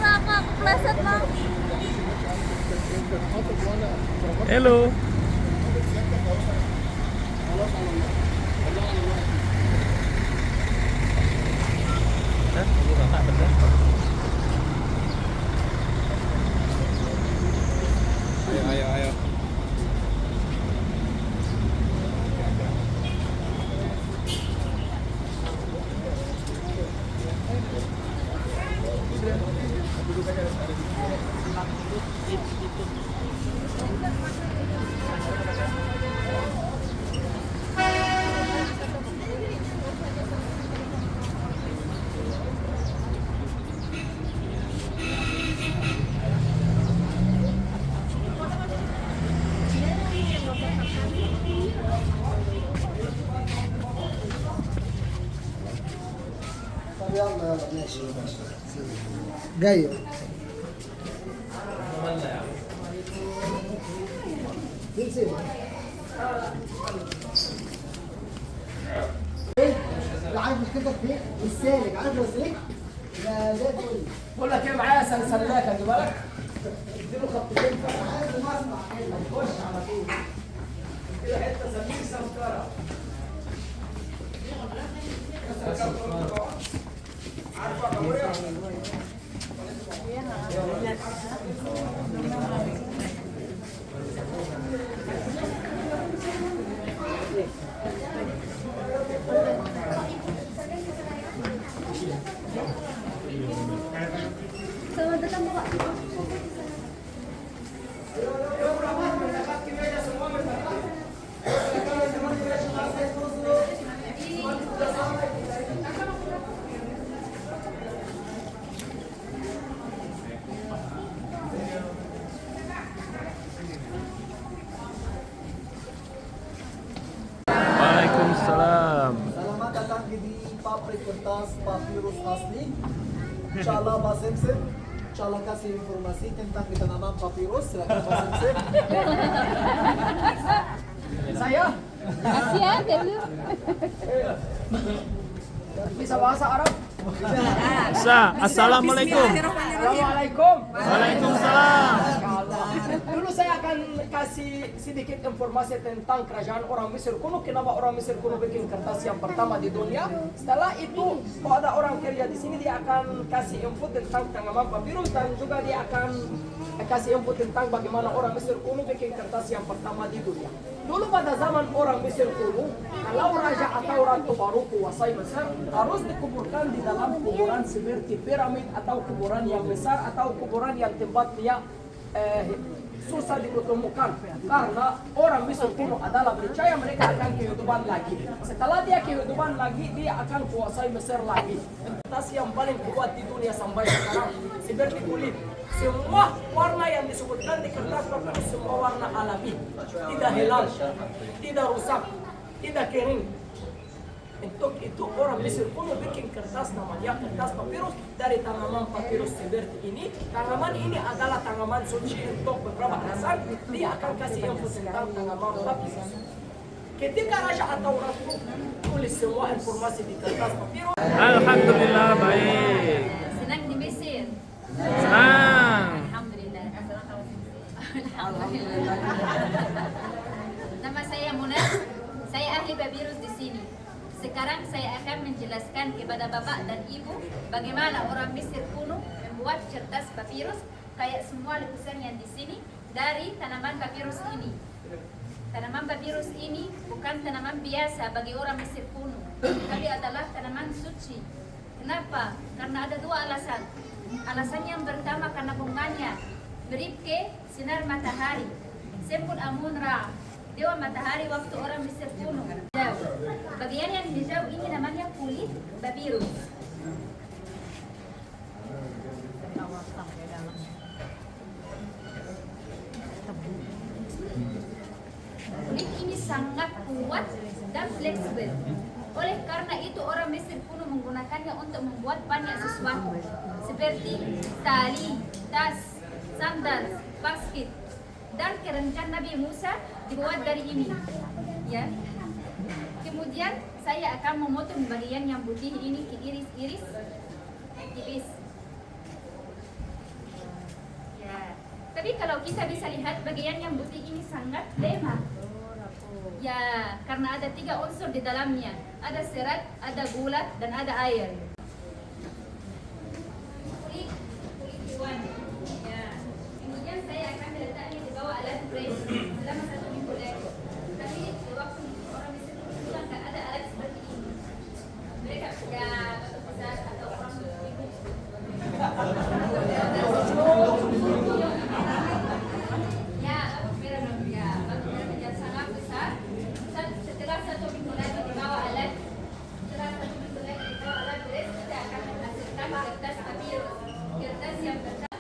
aku kepleset bang. Hello. Ayo. يلا ماشي جاي عارف مشكلتك فين؟ السالك عارف لو سلك لا زي الفل. بقول لك ايه معايا سلسلات خلي بالك. اديله خطتين عارف المصنع خش على طول كده حته سميك سمكره. عارفه قويه. Selamat datang Bapak. Waalaikumsalam. Selamat datang di pabrik kertas papirus asli. Insyaallah Pak Semsem, insyaallah kasih informasi tentang tanaman papirus. Silakan Pak Semsem. Saya Kasih ya dulu. bisa bahasa Arab. Assalamualaikum. Assalamualaikum. Waalaikumsalam. Dulu saya akan kasih sedikit informasi tentang kerajaan orang Mesir kuno. Kenapa orang Mesir kuno bikin kertas yang pertama di dunia? Setelah itu, kalau ada orang kerja di sini, dia akan kasih info tentang tanaman papirus dan juga dia akan kasih info tentang bagaimana orang Mesir kuno bikin kertas yang pertama di dunia. Dulu pada zaman orang Mesir kuno, kalau raja atau ratu baru kuasai Mesir, harus dikuburkan di dalam kuburan seperti piramid atau kuburan yang besar atau kuburan yang tempatnya susah ditemukan karena orang Mesir kuno adalah percaya mereka akan kehidupan lagi. Setelah dia kehidupan lagi, dia akan kuasai Mesir lagi. Kertas yang paling kuat di dunia sampai sekarang seperti kulit. Semua warna yang disebutkan di kertas papirus semua warna alami, tidak hilang, tidak rusak, tidak kering. Untuk itu orang Mesir kuno bikin kertas namanya kertas papirus dari tanaman papirus seperti ini. Tanaman ini adalah tanaman suci untuk beberapa alasan. Dia akan kasih info tentang tanaman papirus. Ketika raja atau ratu tulis semua informasi di kertas papirus. Alhamdulillah baik. Senang di Mesir. Senang. Alhamdulillah. Alhamdulillah. Nama saya Muna. Saya ahli papirus di sini. Sekarang saya akan menjelaskan kepada Bapak dan Ibu bagaimana orang Mesir kuno membuat kertas papirus kayak semua lukisan yang di sini dari tanaman papirus ini. Tanaman papirus ini bukan tanaman biasa bagi orang Mesir kuno, tapi adalah tanaman suci. Kenapa? Karena ada dua alasan. Alasan yang pertama karena bunganya mirip ke sinar matahari. Sempul Amun Ra, dewa matahari waktu orang Mesir kuno. Bagian yang hijau ini namanya kulit papirus. Kulit ini sangat kuat dan fleksibel. Oleh karena itu orang Mesir kuno menggunakannya untuk membuat banyak sesuatu seperti tali, tas, sandal, basket, dan keranjang Nabi Musa dibuat dari ini. Ya. Kemudian saya akan memotong bagian yang putih ini ke iris-iris tipis. Tapi kalau kita bisa lihat bagian yang putih ini sangat lemah. Ya, karena ada 3 unsur di dalamnya. Ada serat, ada gula, dan ada air. Kulit hewan. Ya. Kemudian saya akan meletaknya di bawah alat press selama 1 minggu lagi. Tapi di waktu itu orang Mesir itu nggak ada alat seperti ini. Mereka ya batu besar atau orang ibu. Ya, batu merah ya, batu merah yang sangat besar. Setelah 1 minggu lagi di bawah alat, press kita akan menghasilkan kertas papirus. Kertas yang pertama.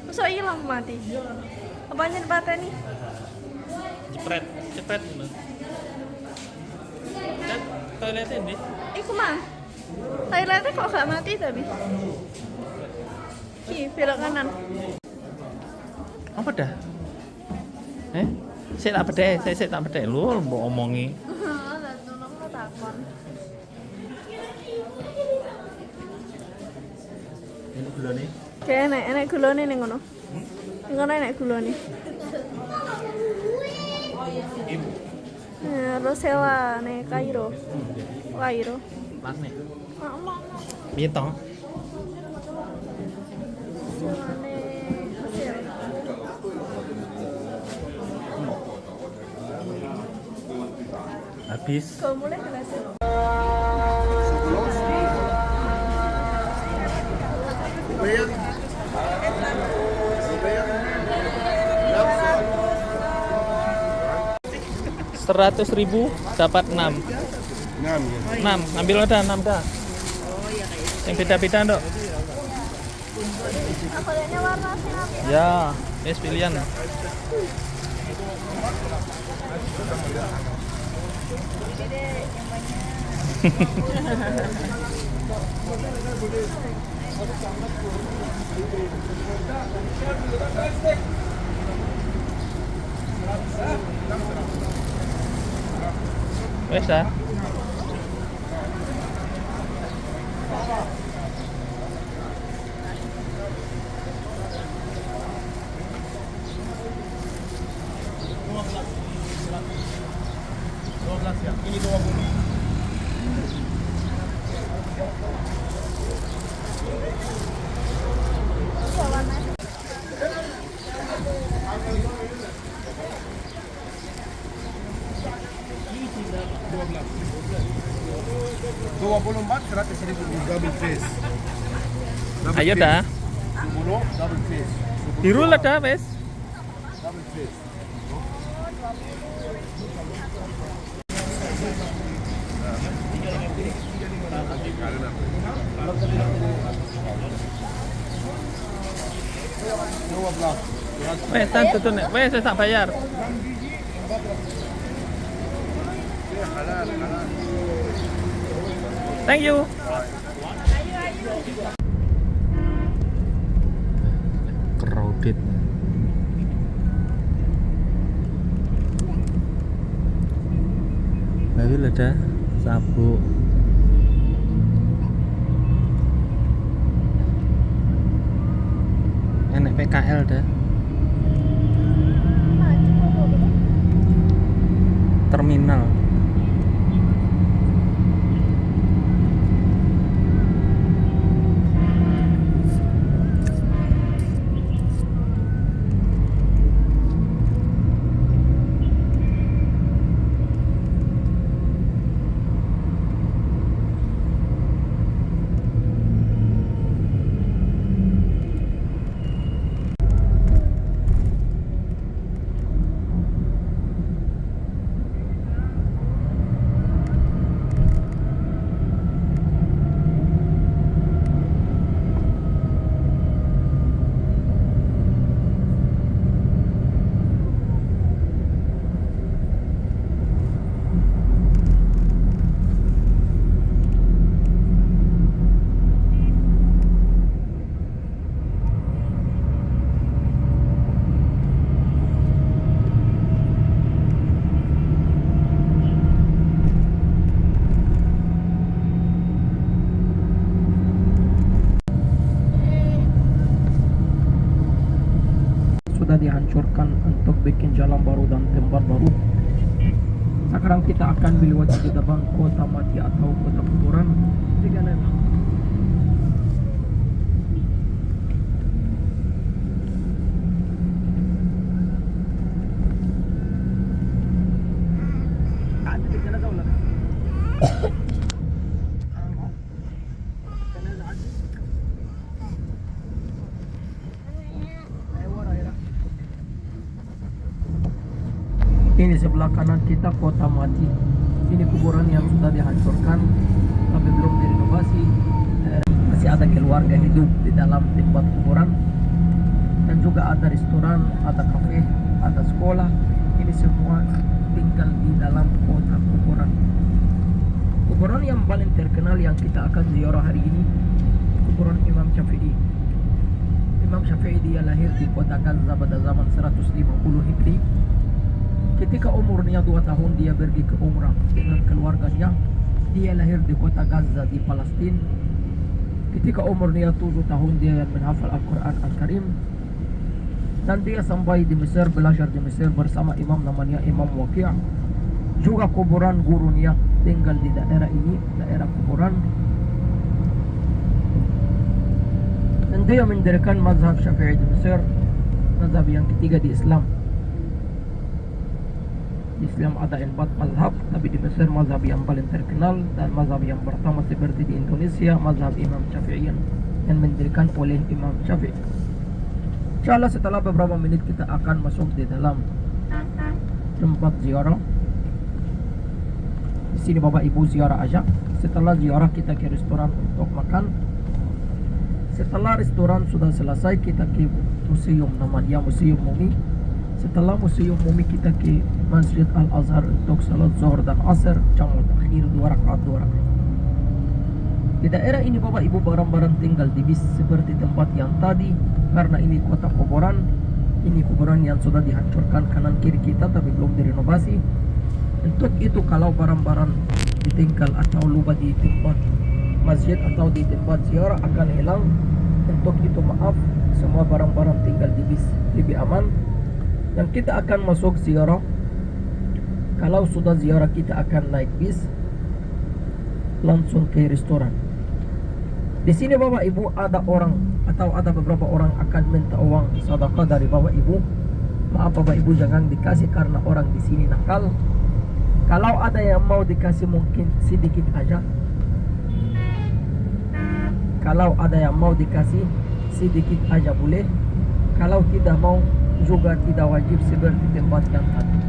Masa hilang mati? Apanya dipateni? Cepret, cepret gitu. Kan toiletnya ini. Iku mah. Toiletnya kok gak mati tapi? Ih, belok kanan. Apa dah? Saya tak beda, saya tak beda. Lu mau omongi. Lah tolong lo takon. Ini gula nih. Kayak enek gulane ning ngono. Ning ngono enek gulane. Ibu. Rosewa nih Kairo. Kairo. Mas nih. Mama. Piye toh? Rosewane hasil. Habis. Kau mulai hasil. Rp100.000 dapat 6. 6, ambil ada 6 dah. Yang beda-beda dok. Aku lihatnya warna sih. Ya, yes pilihan. Wes ah. Ini 20. Double face. Ayo dah. 20 double face. Biru lah dah wes. Double face. Wes tak tuh nih. Wes saya tak bayar. Thank you. Crowded. Baru ada sabuk. Enak PKL dah. Terminal. dihancurkan untuk bikin jalan baru dan tempat baru. Sekarang kita akan melewati di depan kota mati atau kota kuburan. Ini sebelah kanan kita kota mati. Ini kuburan yang sudah dihancurkan tapi belum direnovasi. Masih ada keluarga hidup di dalam tempat kuburan. Dan juga ada restoran, ada kafe, ada sekolah. Ini semua tinggal di dalam kota kuburan. Kuburan yang paling terkenal yang kita akan ziarah hari ini, kuburan Imam Syafi'i. Imam Syafi'i dia lahir di kota Gaza pada zaman 150 Hijri. Ketika umurnya 2 tahun dia pergi ke umrah dengan keluarganya. Dia lahir di kota Gaza di Palestina. Ketika umurnya 7 tahun dia menghafal Al-Quran Al-Karim. Dan dia sampai di Mesir, belajar di Mesir bersama imam namanya Imam Waqi'. Juga kuburan gurunya tinggal di daerah ini, daerah kuburan. Dan dia mendirikan mazhab Syafi'i di Mesir, mazhab yang ketiga di Islam. Di Islam ada 4 mazhab, tapi di Mesir mazhab yang paling terkenal dan mazhab yang pertama seperti di Indonesia, mazhab Imam Syafi'i yang mendirikan oleh Imam Syafi'i. Insyaallah setelah beberapa menit kita akan masuk di dalam tempat ziarah. Di sini Bapak Ibu ziarah aja. Setelah ziarah kita ke restoran untuk makan. Setelah restoran sudah selesai kita ke museum namanya Museum Mumi. Setelah Museum Mumi kita ke Masjid Al-Azhar untuk salat zuhur dan asar, jamu takhir 2 rakaat. Di daerah ini Bapak Ibu barang-barang tinggal di bis seperti tempat yang tadi. Karena ini kota kuburan. Ini kuburan yang sudah dihancurkan kanan kiri kita tapi belum direnovasi. Untuk itu kalau barang-barang ditinggal atau lupa di tempat masjid atau di tempat ziarah akan hilang. Untuk itu maaf, semua barang-barang tinggal di bis lebih aman. Dan kita akan masuk ziarah. Kalau sudah ziarah kita akan naik bis langsung ke restoran. Di sini Bapak Ibu ada orang atau ada beberapa orang akan minta uang sedekah dari Bapak Ibu. Maaf Bapak Ibu jangan dikasih karena orang di sini nakal. Kalau ada yang mau dikasih mungkin sedikit aja. Kalau ada yang mau dikasih sedikit aja boleh. Kalau tidak mau juga tidak wajib seperti tempat yang tadi.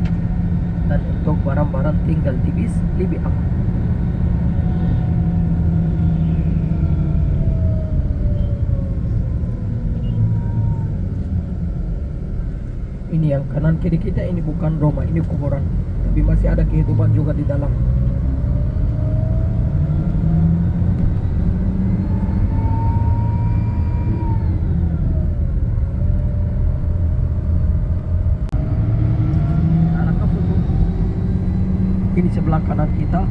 Dan untuk barang-barang tinggal di bis lebih aman. Ini yang kanan kiri kita ini bukan rumah, ini kuburan. Tapi masih ada kehidupan juga di dalam. Ini sebelah kanan kita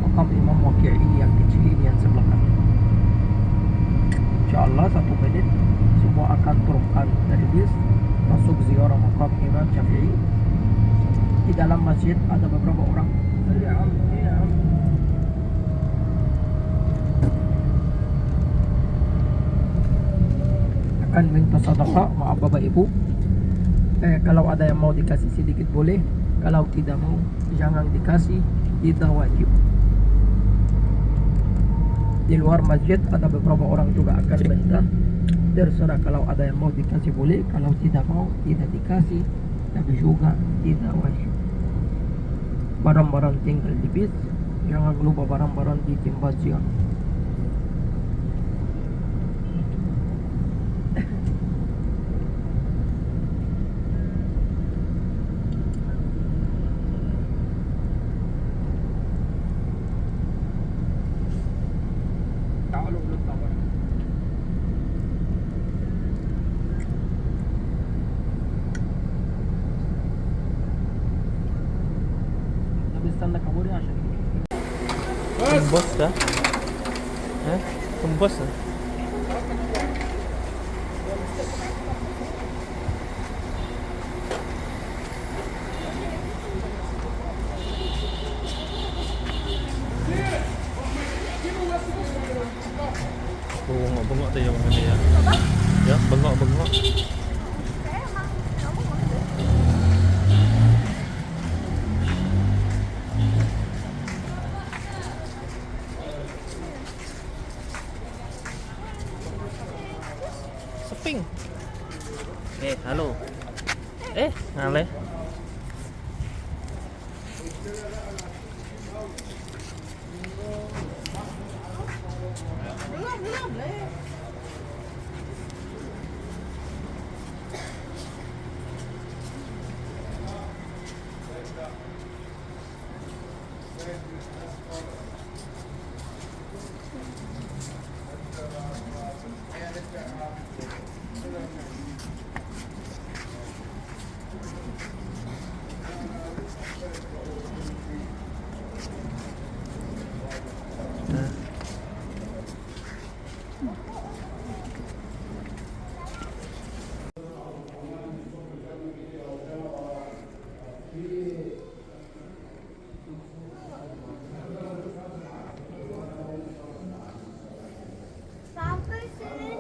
makam Imam Waqi' ini yang kecil ini yang sebelah kanan. InsyaAllah 1 menit semua akan turunkan dari bis masuk ziarah makam Imam Syafi'i. Di dalam masjid ada beberapa orang. Akan minta sedekah, maaf Bapak Ibu. Kalau ada yang mau dikasih sedikit boleh. Kalau tidak mau jangan dikasih, tidak wajib. Di luar masjid ada beberapa orang juga akan minta. Terserah kalau ada yang mau dikasih boleh, kalau tidak mau tidak dikasih, tapi juga tidak wajib. Barang-barang tinggal di bis, jangan lupa barang-barang di tempat ziarah. Kembos dah. Kembos dah. bengok-bengok tuh yang ini ya. Ya, bengok-bengok. Kayak emang kamu mau deh. Seping. Halo. Ngale. Belum Le. Sampai sini.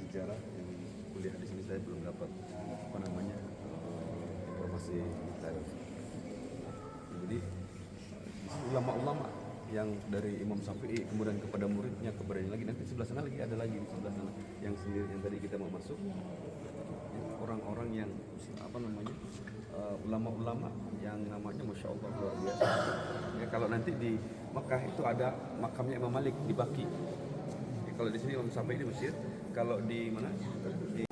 sejarah yang kuliah di sini saya belum dapat informasi detail. Jadi ulama-ulama yang dari Imam Syafi'i kemudian kepada muridnya kepada yang lagi, nanti sebelah sana lagi ada lagi di sebelah sana yang sendiri yang tadi kita mau masuk, orang-orang yang ulama-ulama yang namanya Masya Allah luar biasa. Ya, kalau nanti di Mekah itu ada makamnya Imam Malik di Baki. Ya, kalau di sini Imam Syafi'i di Mesir, kalau di mana? Di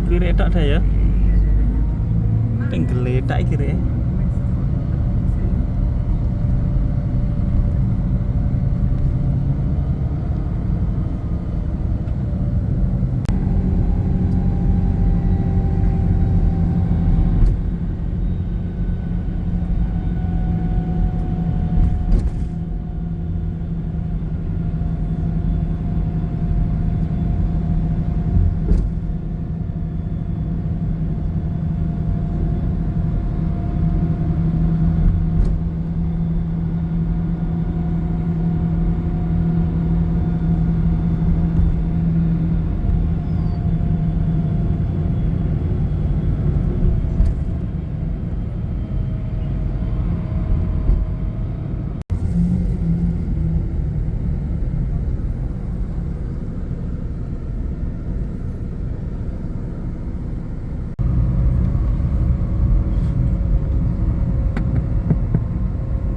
kiri tak ada ya, tenggeletak kiri.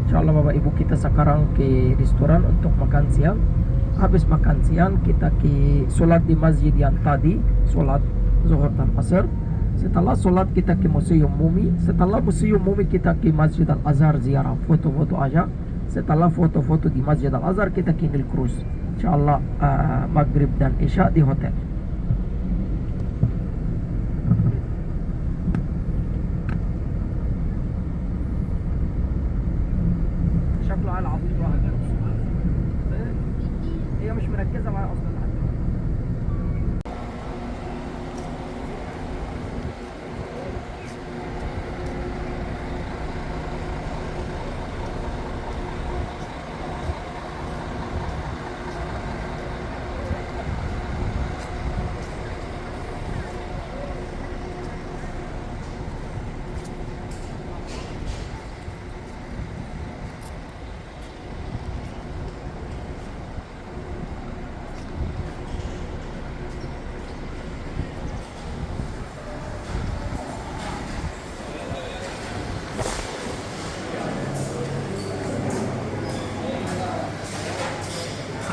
Insyaallah Bapak Ibu, kita sekarang ke restoran untuk makan siang. Habis makan siang kita ke solat di masjid yang tadi, solat Zuhur dan Asar. Setelah solat kita ke Museum Mumi. Setelah Museum Mumi kita ke Masjid Al-Azhar ziarah foto-foto aja. Setelah foto-foto di Masjid Al-Azhar, kita King Cruise. Insyaallah maghrib dan isya di hotel. شكله على عبيط واحد. هي مش مركزة معايا أصلا.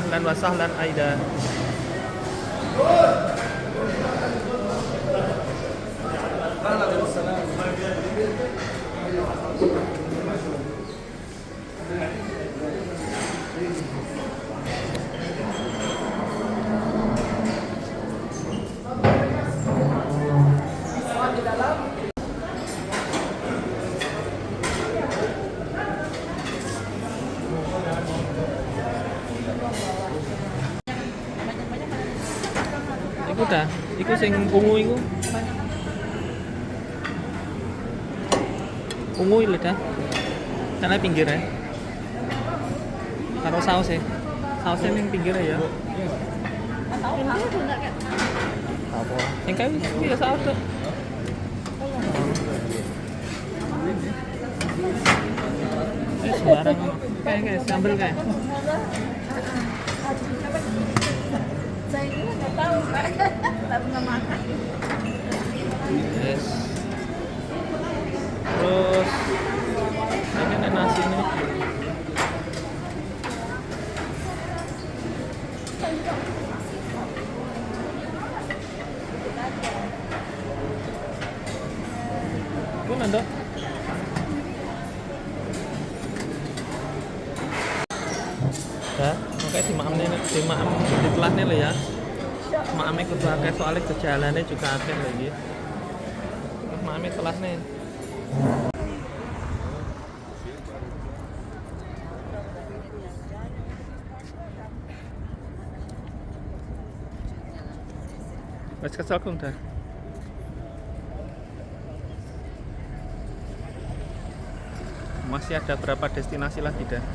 Ahlan wa sahlan Aida. Iku dah, iku sing ungu iku. Ungu iki dah. Sana pinggir ya. Karo saus e. Sausnya ning pinggir ya. Apa? Sing kae wis saus tuh. Sembarang. Kayak sambel kayak. Saya ini nggak tahu Pak, nggak pernah makan. Yes. Terus ini ada nasi nih. Gimana dok? Ya, makanya di maam di kelasnya lah ya. Maamnya kudu akeh soalnya kejalannya juga akeh lagi. Maamnya kelasnya. Wes kesel kong dah. Masih ada berapa destinasi lagi dah?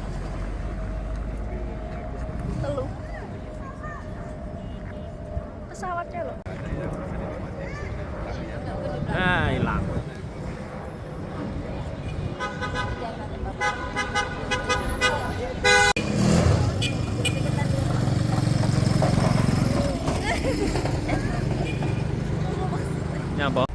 Telu. Pesawatnya loh. Ah, hilang. Nyapa?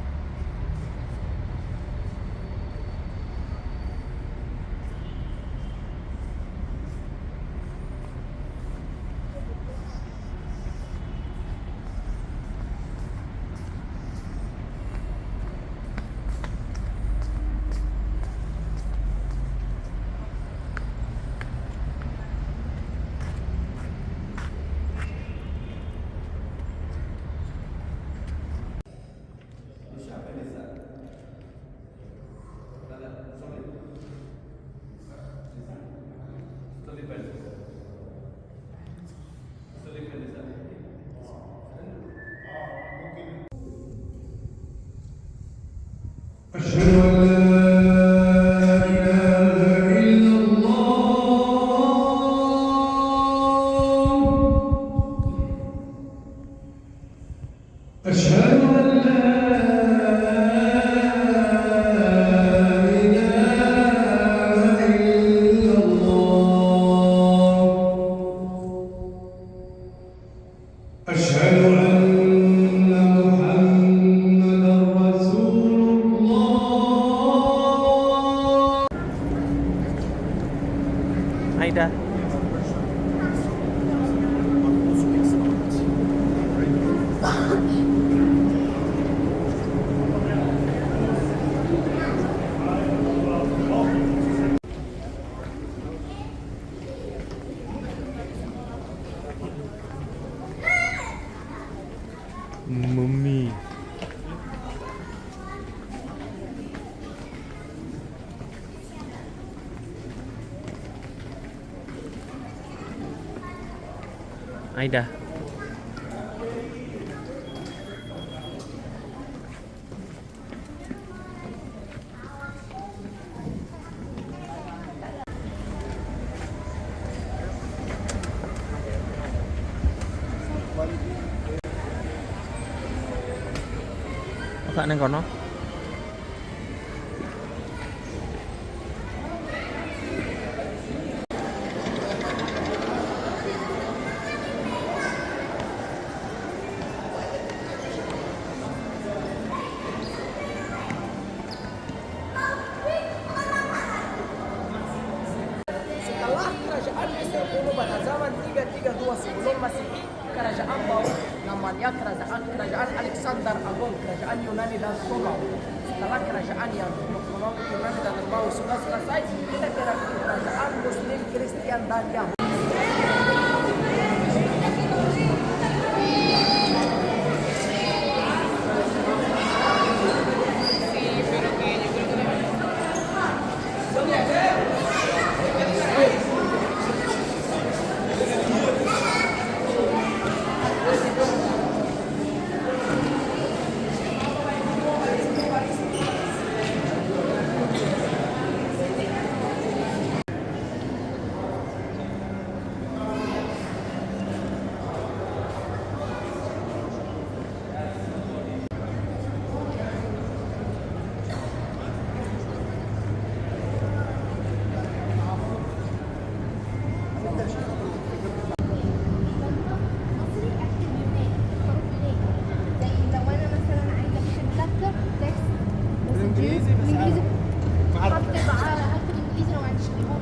Aida. Aida. Kak neng kono. Setelah kerajaan Mesir kuno pada zaman 332 sebelum Masehi, kerajaan baru namanya kerajaan Alexander Agung, kerajaan Yunani dan Romawi. Setelah kerajaan yang Yunani dan Romawi sudah selesai, kita kira kerajaan Muslim, Kristen dan Yahudi.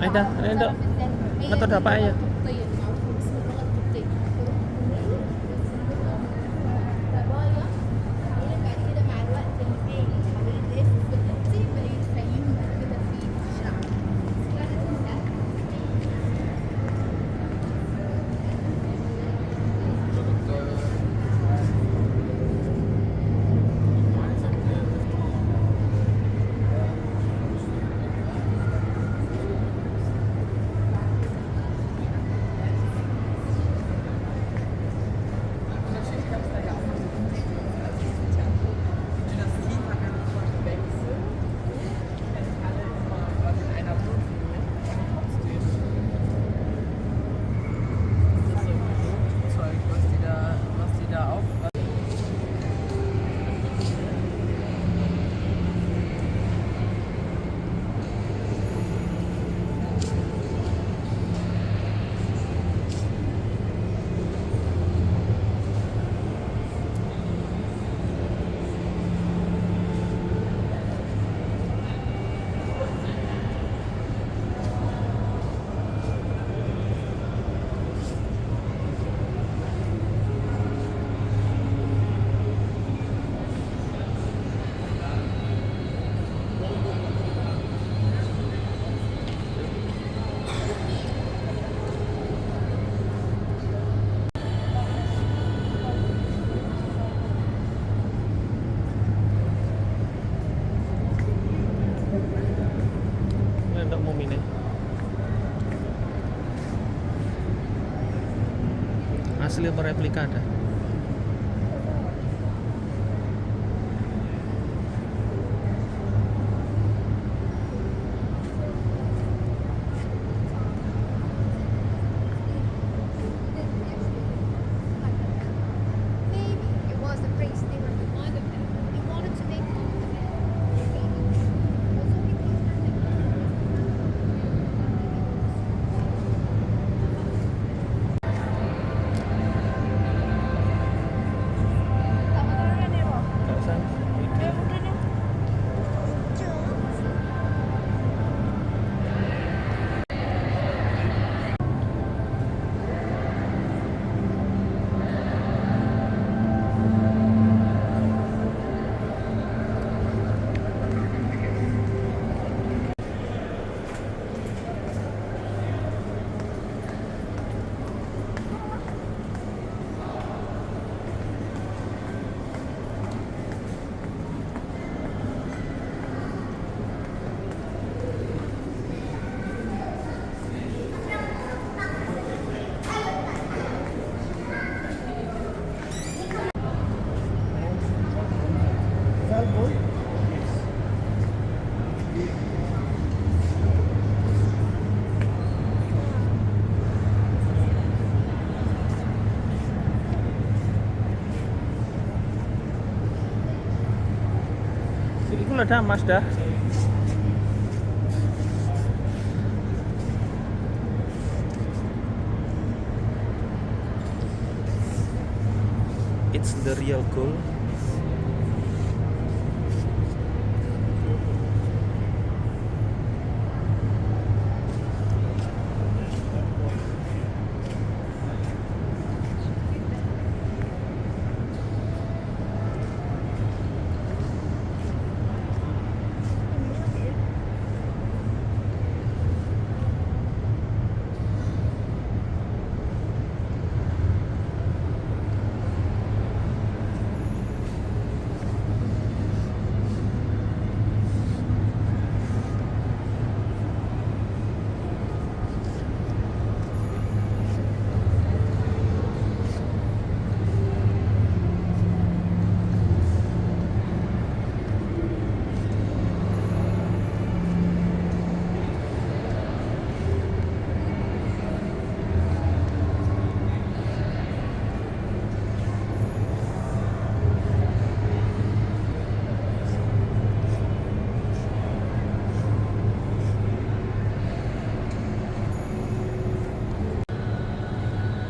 Aida, Aida. Metode apa ya? Untuk umum ini asli apa replika ada? ada Mazda. It's the real goal.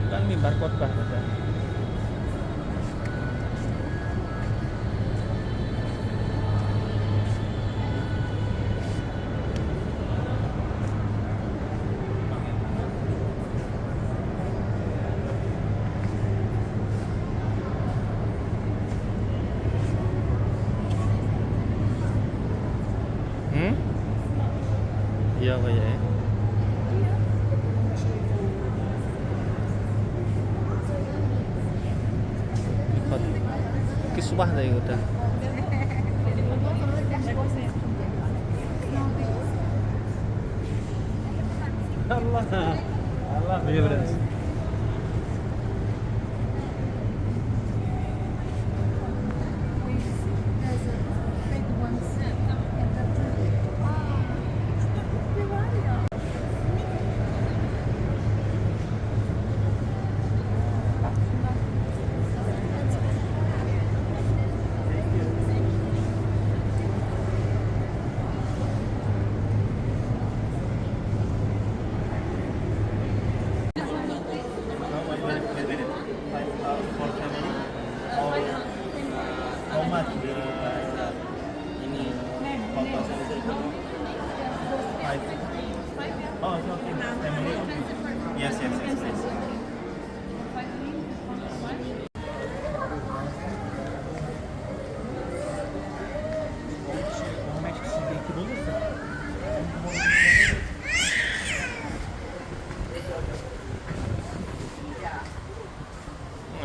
Kan mimbar khotbah ada. Iya kayaknya. Kiswah tadi udah. Allah. Iya benar.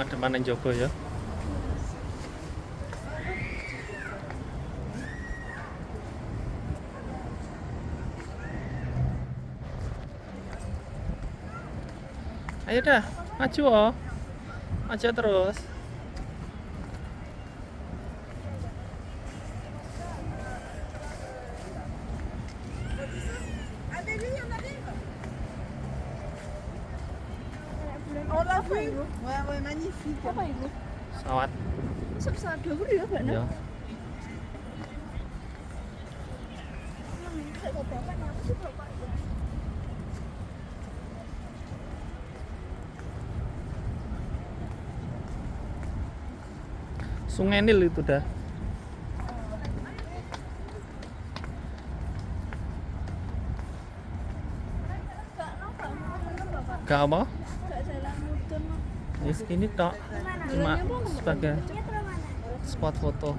Ada mana Joko ya? Ayo dah, maju oh. Maju terus. Oh là vui. Ouais, ouais, magnifique. Apa itu? Pesawat. Pesawat dulu ya, Mbak? Ya. Sungai Nil itu dah. Gak apa? Gak jalan mudun. Ya segini tok. Cuma sebagai spot foto.